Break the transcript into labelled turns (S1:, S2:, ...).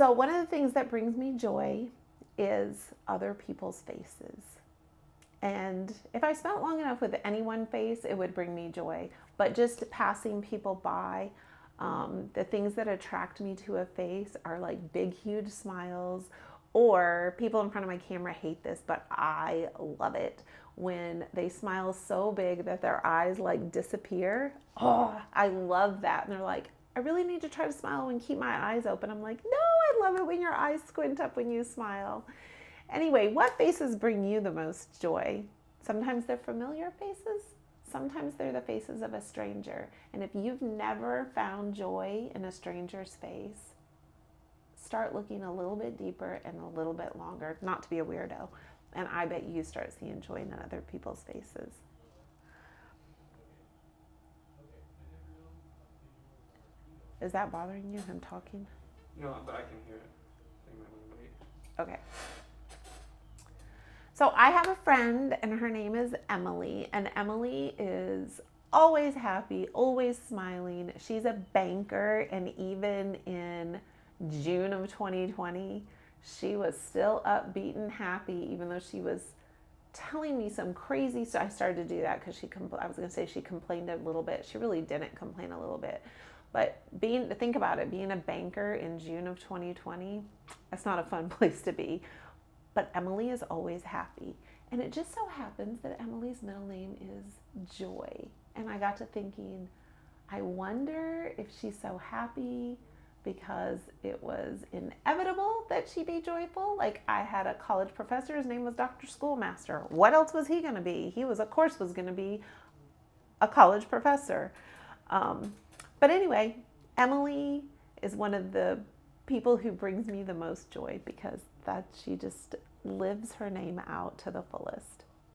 S1: So one of the things that brings me joy is other people's faces. And if I spent long enough with any one face, it would bring me joy. But just passing people by, the things that attract me to a face are like big, huge smiles, or people in front of my camera hate this, but I love it when they smile so big that their eyes like disappear. Oh, I love that. And they're like, I really need to try to smile and keep my eyes open. I'm like, no, I love it when your eyes squint up when you smile. Anyway, what faces bring you the most joy? Sometimes they're familiar faces. Sometimes they're the faces of a stranger. And if you've never found joy in a stranger's face, start looking a little bit deeper and a little bit longer, not to be a weirdo. And I bet you start seeing joy in other people's faces. Is that bothering you, him talking?
S2: No, but I can hear it. They might want to wait.
S1: Okay. So I have a friend and her name is Emily, and Emily is always happy, always smiling. She's a banker, and even in June of 2020, she was still upbeat and happy, even though she was telling me some crazy stuff. I started to do that because I was going to say she complained a little bit. She really didn't complain a little bit. But think about it, being a banker in June of 2020, that's not a fun place to be. But Emily is always happy. And it just so happens that Emily's middle name is Joy. And I got to thinking, I wonder if she's so happy because it was inevitable that she be joyful. Like, I had a college professor, his name was Dr. Schoolmaster. What else was he going to be? He was, of course, was going to be a college professor. But anyway, Emily is one of the people who brings me the most joy because that she just lives her name out to the fullest.